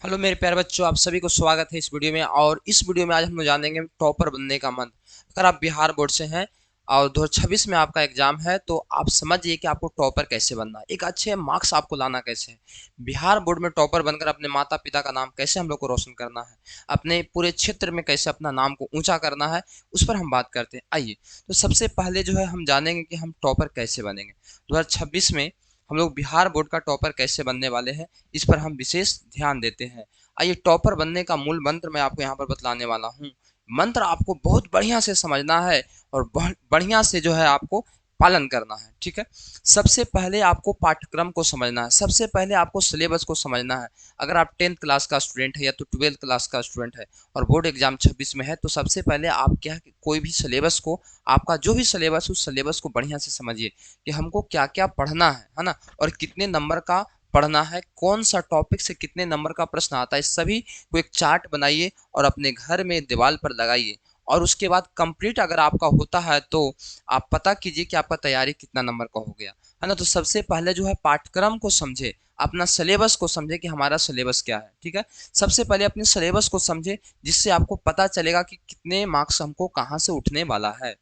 Hello मेरे प्यारे बच्चों, आप सभी को स्वागत है इस वीडियो में। और इस वीडियो में आज हम लोग जानेंगे टॉपर बनने का मंत्र। अगर आप बिहार बोर्ड से हैं और 2026 में आपका एग्जाम है तो आप समझिए कि आपको टॉपर कैसे बनना है, एक अच्छे मार्क्स आपको लाना कैसे है, बिहार बोर्ड में टॉपर बनकर अपने माता पिता का नाम कैसे हम लोग को रोशन करना है, अपने पूरे क्षेत्र में कैसे अपना नाम को ऊंचा करना है, उस पर हम बात करते हैं। आइए, तो सबसे पहले जो है हम जानेंगे कि हम टॉपर कैसे बनेंगे 2026 में। हम लोग बिहार बोर्ड का टॉपर कैसे बनने वाले हैं, इस पर हम विशेष ध्यान देते हैं। आइए, टॉपर बनने का मूल मंत्र मैं आपको यहाँ पर बतलाने वाला हूँ। मंत्र आपको बहुत बढ़िया से समझना है और बहुत बढ़िया से जो है आपको पालन करना है। ठीक है, सबसे पहले आपको पाठ्यक्रम को समझना है, सबसे पहले आपको सिलेबस को समझना है। अगर आप 10th क्लास का स्टूडेंट है या तो 12th क्लास का स्टूडेंट है और बोर्ड एग्जाम 26 में है, तो सबसे पहले आप क्या है कि कोई भी सिलेबस को, आपका जो भी सिलेबस, उस सिलेबस को बढ़िया से समझिए कि हमको क्या क्या पढ़ना है ना, और कितने नंबर का पढ़ना है, कौन सा टॉपिक से कितने नंबर का प्रश्न आता है, इस सभी को एक चार्ट बनाइए और अपने घर में दीवार पर लगाइए। और उसके बाद कंप्लीट अगर आपका होता है तो आप पता कीजिए कि आपका तैयारी कितना नंबर का हो गया है ना। तो सबसे पहले जो है पाठ्यक्रम को समझे, अपना सिलेबस को समझे कि हमारा सिलेबस क्या है। ठीक है, सबसे पहले अपने सिलेबस को समझे, जिससे आपको पता चलेगा कि कितने मार्क्स हमको कहाँ से उठने वाला है।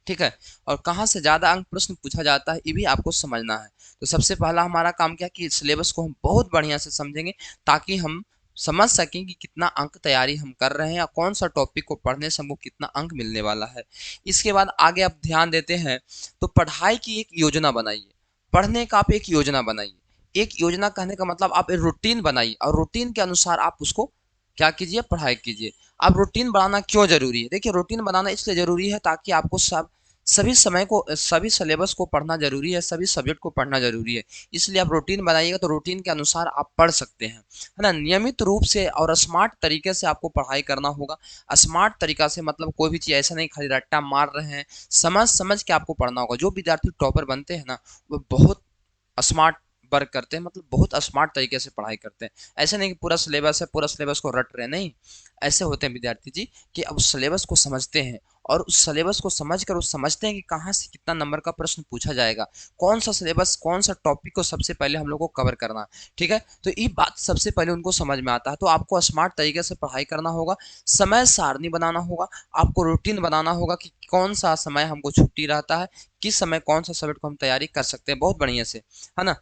ठीक है, और कहाँ से ज़्यादा अंक प्रश्न पूछा जाता है, ये भी आपको समझना है। तो सबसे पहला हमारा काम क्या है कि सिलेबस को हम बहुत बढ़िया से समझेंगे, ताकि हम समझ सकें कि कितना अंक तैयारी हम कर रहे हैं या कौन सा टॉपिक को पढ़ने से हमको कितना अंक मिलने वाला है। इसके बाद आगे आप ध्यान देते हैं तो पढ़ाई की एक योजना बनाइए, पढ़ने का आप एक योजना बनाइए। एक योजना कहने का मतलब आप एक रूटीन बनाइए और रूटीन के अनुसार आप उसको क्या कीजिए, पढ़ाई कीजिए। अब रूटीन बनाना क्यों जरूरी है? देखिए, रूटीन बनाना इसलिए जरूरी है ताकि आपको सभी समय को, सभी सिलेबस को पढ़ना जरूरी है, सभी सब्जेक्ट को पढ़ना जरूरी है। इसलिए आप रूटीन बनाइएगा तो रूटीन के अनुसार आप पढ़ सकते हैं, है ना। नियमित रूप से और स्मार्ट तरीके से आपको पढ़ाई करना होगा। स्मार्ट तरीका से मतलब कोई भी चीज़ ऐसा नहीं खाली रट्टा मार रहे हैं, समझ समझ के आपको पढ़ना होगा। जो विद्यार्थी टॉपर बनते हैं ना, वो बहुत स्मार्ट वर्क करते हैं, मतलब बहुत स्मार्ट तरीके से पढ़ाई करते हैं। ऐसे नहीं कि पूरा सिलेबस है, पूरा सिलेबस को रट रहे हैं, नहीं। ऐसे होते हैं विद्यार्थी जी कि अब उस सिलेबस को समझते हैं और उस सिलेबस को समझकर वो समझते हैं कि कहाँ से कितना नंबर का प्रश्न पूछा जाएगा, कौन सा सिलेबस, कौन सा टॉपिक को सबसे पहले हम लोग को कवर करना है। ठीक है, तो ये बात सबसे पहले उनको समझ में आता है। तो आपको स्मार्ट तरीके से पढ़ाई करना होगा, समय सारणी बनाना होगा, आपको रूटीन बनाना होगा कि कौन सा समय हमको छुट्टी रहता है, किस समय कौन सा सब्जेक्ट को हम तैयारी कर सकते हैं बहुत बढ़िया से, है ना।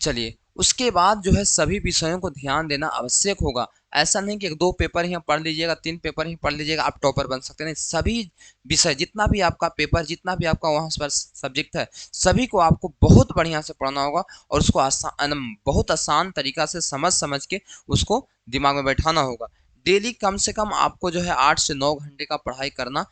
चलिए, उसके बाद जो है सभी विषयों को ध्यान देना आवश्यक होगा। ऐसा नहीं कि 2 पेपर ही पढ़ लीजिएगा, 3 पेपर ही पढ़ लीजिएगा आप टॉपर बन सकते हैं, नहीं। सभी विषय, जितना भी आपका पेपर, जितना भी आपका वहाँ पर सब्जेक्ट है, सभी को आपको बहुत बढ़िया से पढ़ना होगा और उसको बहुत आसान तरीका से समझ समझ के उसको दिमाग में बैठाना होगा। डेली कम से कम आपको जो है 8 से 9 घंटे का पढ़ाई करना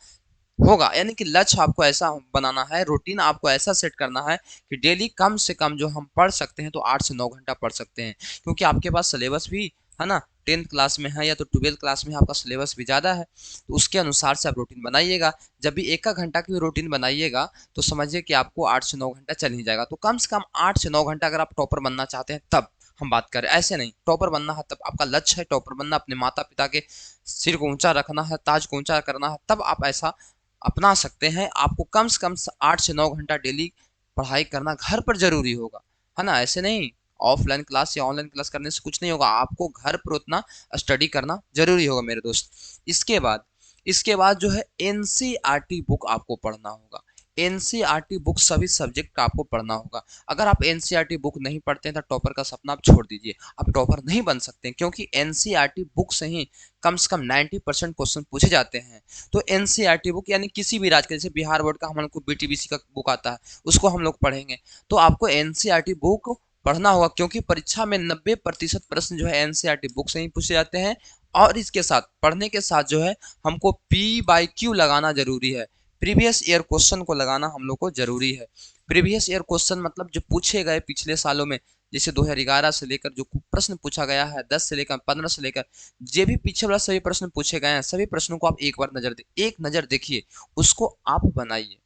होगा, यानी कि लक्ष्य आपको ऐसा बनाना है, रूटीन आपको ऐसा सेट करना है कि डेली कम से कम जो हम पढ़ सकते हैं तो 8 से 9 घंटा पढ़ सकते हैं। क्योंकि आपके पास सिलेबस भी, है ना, 10th क्लास में है या तो 12th क्लास में आपका सिलेबस भी ज़्यादा है, तो उसके अनुसार से आप रूटीन बनाइएगा। जब भी एक घंटा की रूटीन बनाइएगा तो समझिए कि आपको 8 से 9 घंटा चल ही जाएगा। तो कम से कम 8 से 9 घंटा अगर आप टॉपर बनना चाहते हैं तब हम बात करें, ऐसे नहीं। टॉपर बनना है तब, आपका लक्ष्य है टॉपर बनना, अपने माता पिता के सिर को ऊंचा रखना है, ताज को ऊंचा करना है, तब आप ऐसा अपना सकते हैं। आपको कम से कम 8 से 9 घंटा डेली पढ़ाई करना घर पर ज़रूरी होगा, है ना। ऐसे नहीं ऑफलाइन क्लास या ऑनलाइन क्लास करने से कुछ नहीं होगा, आपको घर पर उतना स्टडी करना ज़रूरी होगा मेरे दोस्त। इसके बाद जो है एनसीईआरटी बुक आपको पढ़ना होगा। एनसीईआरटी बुक सभी सब्जेक्ट का आपको पढ़ना होगा। अगर आप एनसीईआरटी बुक नहीं पढ़ते हैं तो टॉपर का सपना आप छोड़ दीजिए, आप टॉपर नहीं बन सकते हैं, क्योंकि एनसीईआरटी बुक से ही कम से कम 90% क्वेश्चन पूछे जाते हैं। तो एनसीईआरटी बुक यानी किसी भी राज्य के, जैसे बिहार बोर्ड का हम लोग को बीटीबीसी का बुक आता है, उसको हम लोग पढ़ेंगे। तो आपको एनसीईआरटी बुक पढ़ना होगा, क्योंकि परीक्षा में 90% प्रश्न जो है एनसीईआरटी बुक से ही पूछे जाते हैं। और इसके साथ, पढ़ने के साथ जो है हमको पी बाई क्यू लगाना जरूरी है, प्रीवियस ईयर क्वेश्चन को लगाना हम लोग को जरूरी है। प्रीवियस ईयर क्वेश्चन मतलब जो पूछे गए पिछले सालों में, जैसे 2011 से लेकर जो प्रश्न पूछा गया है, 10 से लेकर 15 से लेकर जो भी पीछे वाला सभी प्रश्न पूछे गए हैं, सभी प्रश्नों को आप एक नज़र देखिए, उसको आप बनाइए।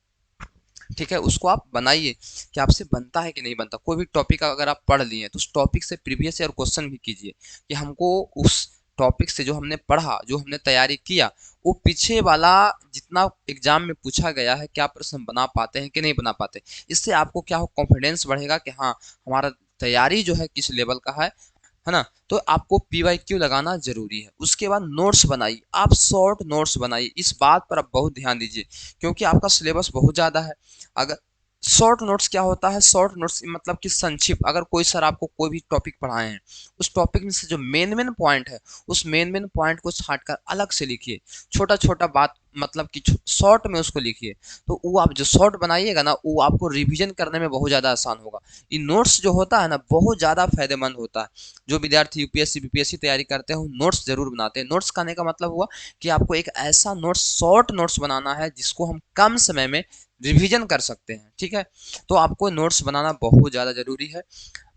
ठीक है, उसको आप बनाइए कि आपसे बनता है कि नहीं बनता। कोई भी टॉपिक अगर आप पढ़ लिए तो उस टॉपिक से प्रीवियस ईयर क्वेश्चन भी कीजिए कि हमको उस टॉपिक से जो हमने पढ़ा, जो हमने तैयारी किया, वो पीछे वाला जितना एग्जाम में पूछा गया है, क्या प्रश्न बना पाते हैं कि नहीं बना पाते। इससे आपको क्या हो, कॉन्फिडेंस बढ़ेगा कि हाँ, हमारा तैयारी जो है किस लेवल का है है ना। तो आपको PYQ लगाना जरूरी है। उसके बाद नोट्स बनाइए, आप शॉर्ट नोट्स बनाइए। इस बात पर आप बहुत ध्यान दीजिए क्योंकि आपका सिलेबस बहुत ज़्यादा है। अगर शॉर्ट नोट्स क्या होता है, शॉर्ट नोट्स मतलब कि संक्षिप्त। अगर कोई सर आपको कोई भी टॉपिक पढ़ाए हैं, उस टॉपिक में से जो मेन मेन पॉइंट है, उस मेन मेन पॉइंट को छांट कर अलग से लिखिए। छोटा छोटा बात मतलब कि शॉर्ट में उसको लिखिए। तो वो आप जो शॉर्ट बनाइएगा ना, वो आपको रिवीजन करने में बहुत ज़्यादा आसान होगा। ये नोट्स जो होता है ना, बहुत ज़्यादा फायदेमंद होता है। जो विद्यार्थी UPSC BPSC तैयारी करते हैं, नोट्स जरूर बनाते हैं। नोट्स कहने का मतलब हुआ कि आपको एक ऐसा नोट्स, शॉर्ट नोट्स बनाना है जिसको हम कम समय में रिवीजन कर सकते हैं। ठीक है, तो आपको नोट्स बनाना बहुत ज़्यादा जरूरी है।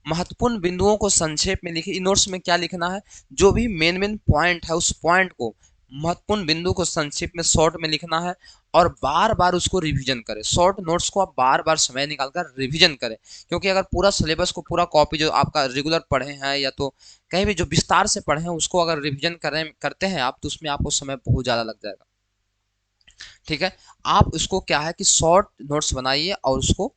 महत्वपूर्ण बिंदुओं को संक्षेप में लिखिए। इन नोट्स में क्या लिखना है, जो भी मेन मेन पॉइंट है, उस पॉइंट को, महत्वपूर्ण बिंदु को संक्षेप में शॉर्ट में लिखना है और बार बार उसको रिवीजन करें। शॉर्ट नोट्स को आप बार बार समय निकालकर रिवीजन करें, क्योंकि अगर पूरा सिलेबस को, पूरा कॉपी जो आपका रेगुलर पढ़े हैं या तो कहीं भी जो विस्तार से पढ़े हैं, उसको अगर रिवीजन करते हैं आप, तो उसमें आपको समय बहुत ज़्यादा लग जाएगा। ठीक है, आप उसको क्या है कि शॉर्ट नोट्स बनाइए और उसको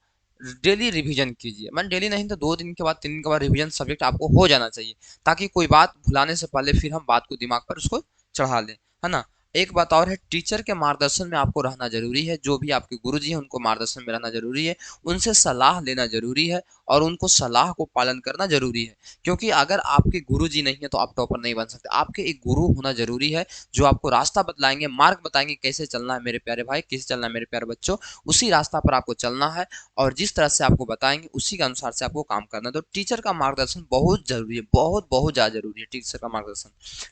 डेली रिवीजन कीजिए। मैं डेली नहीं तो 2 दिन के बाद, 3 दिन के बाद रिवीजन सब्जेक्ट आपको हो जाना चाहिए, ताकि कोई बात भुलाने से पहले फिर हम बात को दिमाग पर उसको चढ़ा लें, है ना। एक बात और है, टीचर के मार्गदर्शन में आपको रहना जरूरी है। जो भी आपके गुरुजी हैं, उनको मार्गदर्शन में रहना जरूरी है, उनसे सलाह लेना जरूरी है और उनको सलाह को पालन करना जरूरी है। क्योंकि अगर आपके गुरुजी नहीं है तो आप टॉपर नहीं बन सकते। आपके एक गुरु होना जरूरी है, जो आपको रास्ता बतलाएंगे, मार्ग बताएंगे कैसे चलना है मेरे प्यारे भाई, कैसे चलना है मेरे प्यारे बच्चों। उसी रास्ता पर आपको चलना है और जिस तरह से आपको बताएंगे उसी के अनुसार से आपको काम करना है। तो टीचर का मार्गदर्शन बहुत जरूरी है, बहुत बहुत ज़्यादा जरूरी है टीचर का मार्गदर्शन।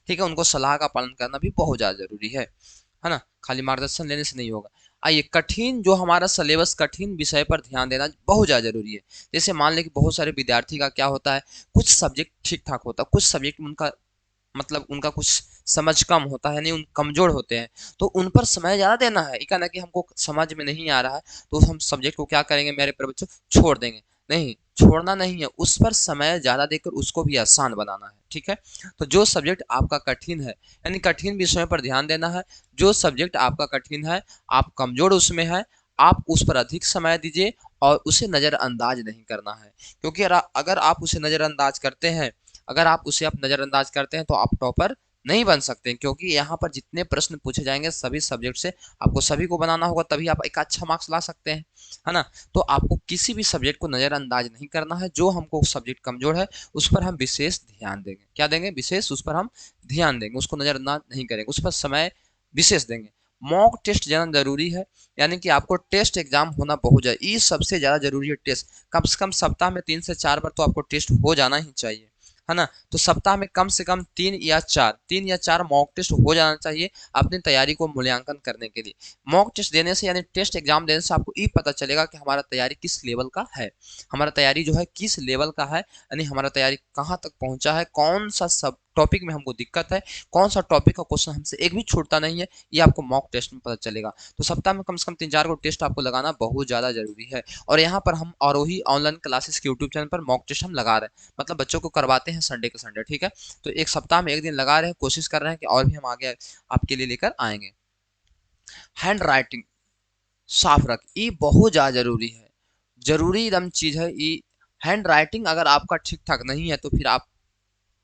ठीक है, उनको सलाह का पालन करना भी बहुत ज़्यादा जरूरी है ना। खाली मार्गदर्शन लेने से नहीं होगा। आइए, कठिन जो हमारा सिलेबस, कठिन विषय पर ध्यान देना बहुत ज़्यादा जरूरी है। जैसे मान लें कि बहुत सारे विद्यार्थी का क्या होता है, कुछ सब्जेक्ट ठीक ठाक होता है, कुछ सब्जेक्ट में उनका मतलब उनका कुछ समझ कम होता है, यानी उन कमजोर होते हैं। तो उन पर समय ज़्यादा देना है, ये कहना कि हमको समझ में नहीं आ रहा है तो हम सब्जेक्ट को क्या करेंगे मेरे प्यारे बच्चों, छोड़ देंगे। नहीं, छोड़ना नहीं है, उस पर समय ज़्यादा देकर उसको भी आसान बनाना है। ठीक है, तो जो सब्जेक्ट आपका कठिन है, यानी कठिन विषयों पर ध्यान देना है। जो सब्जेक्ट आपका कठिन है, आप कमजोर उसमें है, आप उस पर अधिक समय दीजिए और उसे नज़रअंदाज नहीं करना है। क्योंकि अगर आप उसे नज़रअंदाज करते हैं, अगर आप उसे आप नज़रअंदाज करते हैं तो आप टॉपर नहीं बन सकते। क्योंकि यहाँ पर जितने प्रश्न पूछे जाएंगे सभी सब्जेक्ट से, आपको सभी को बनाना होगा, तभी आप एक अच्छा मार्क्स ला सकते हैं, है ना। तो आपको किसी भी सब्जेक्ट को नज़रअंदाज नहीं करना है। जो हमको सब्जेक्ट कमजोर है उस पर हम विशेष ध्यान देंगे। क्या देंगे, विशेष उस पर हम ध्यान देंगे, उसको नज़रअंदाज नहीं करेंगे, उस पर समय विशेष देंगे। मॉक टेस्ट जाना जरूरी है, यानी कि आपको टेस्ट एग्जाम होना बहुत ज़्यादा, ये सबसे ज़्यादा जरूरी है। टेस्ट कम से कम सप्ताह में 3 से 4 बार तो आपको टेस्ट हो जाना ही चाहिए, है ना। तो सप्ताह में कम से कम 3 या 4 मॉक टेस्ट हो जाना चाहिए अपनी तैयारी को मूल्यांकन करने के लिए। मॉक टेस्ट देने से, यानी टेस्ट एग्जाम देने से आपको ये पता चलेगा कि हमारा तैयारी किस लेवल का है, हमारा तैयारी जो है किस लेवल का है, यानी हमारा तैयारी कहाँ तक पहुँचा है, कौन सा सब टॉपिक में हमको दिक्कत है, कौन सा टॉपिक का क्वेश्चन हमसे एक भी छूटता नहीं है, ये आपको मॉक टेस्ट में पता चलेगा। तो सप्ताह में कम से कम 3-4 को टेस्ट आपको लगाना बहुत ज़्यादा जरूरी है। और यहाँ पर हम आरोही ऑनलाइन क्लासेस के यूट्यूब चैनल पर मॉक टेस्ट हम लगा रहे हैं, मतलब बच्चों को करवाते हैं संडे के संडे। ठीक है, तो एक सप्ताह में 1 दिन लगा रहे हैं, कोशिश कर रहे हैं कि और भी हम आगे आपके लिए लेकर आएंगे। हैंड राइटिंग साफ रख, ये बहुत ज़्यादा जरूरी है, जरूरी एकदम चीज़ है ये। हैंड राइटिंग अगर आपका ठीक ठाक नहीं है तो फिर आप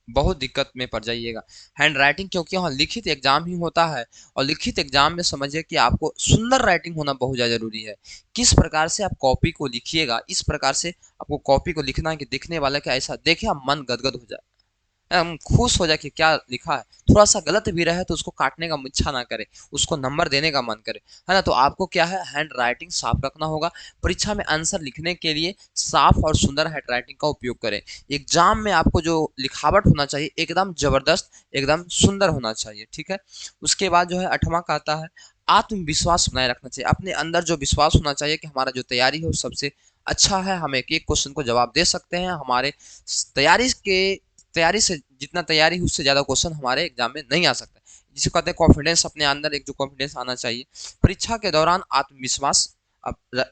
बहुत दिक्कत में पड़ जाइएगा। हैंड राइटिंग, क्योंकि वहाँ लिखित एग्जाम ही होता है और लिखित एग्जाम में समझिए कि आपको सुंदर राइटिंग होना बहुत ज़्यादा जरूरी है। किस प्रकार से आप कॉपी को लिखिएगा, इस प्रकार से आपको कॉपी को लिखना है कि दिखने वाला का ऐसा देखे आप मन गदगद हो जाए, हम खुश हो जाए कि क्या लिखा है। थोड़ा सा गलत भी रहे तो उसको काटने का इच्छा ना करे, उसको नंबर देने का मन करे, है ना। तो आपको क्या है, हैंड राइटिंग साफ रखना होगा। परीक्षा में आंसर लिखने के लिए साफ और सुंदर हैंड राइटिंग का उपयोग करें। एग्जाम में आपको जो लिखावट होना चाहिए एकदम जबरदस्त, एकदम सुंदर होना चाहिए। ठीक है, उसके बाद जो है 8वां का आता है, आत्मविश्वास बनाए रखना चाहिए। अपने अंदर जो विश्वास होना चाहिए कि हमारा जो तैयारी है वो सबसे अच्छा है, हम एक एक क्वेश्चन को जवाब दे सकते हैं। हमारे तैयारी के तैयारी से जितना तैयारी है उससे ज़्यादा क्वेश्चन हमारे एग्जाम में नहीं आ सकता। जिसे कहते हैं कॉन्फिडेंस, अपने अंदर एक जो कॉन्फिडेंस आना चाहिए। परीक्षा के दौरान आत्मविश्वास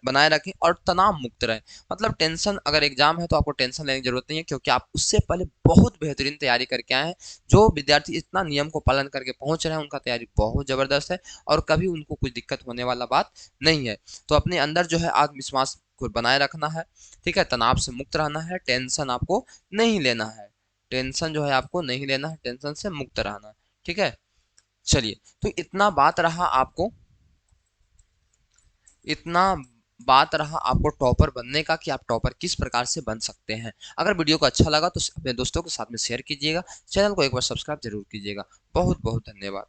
बनाए रखें और तनाव मुक्त रहें। मतलब टेंशन, अगर एग्जाम है तो आपको टेंशन लेने की जरूरत नहीं है, क्योंकि आप उससे पहले बहुत बेहतरीन तैयारी करके आए हैं। जो विद्यार्थी इतना नियम को पालन करके पहुंच रहे हैं उनका तैयारी बहुत जबरदस्त है और कभी उनको कुछ दिक्कत होने वाला बात नहीं है। तो अपने अंदर जो है आत्मविश्वास को बनाए रखना है। ठीक है, तनाव से मुक्त रहना है, टेंशन आपको नहीं लेना है। टेंशन जो है आपको नहीं लेना है, टेंशन से मुक्त रहना है। ठीक है, चलिए, तो इतना बात रहा आपको टॉपर बनने का कि आप टॉपर किस प्रकार से बन सकते हैं। अगर वीडियो को अच्छा लगा तो अपने दोस्तों के साथ में शेयर कीजिएगा, चैनल को एक बार सब्सक्राइब जरूर कीजिएगा। बहुत बहुत धन्यवाद।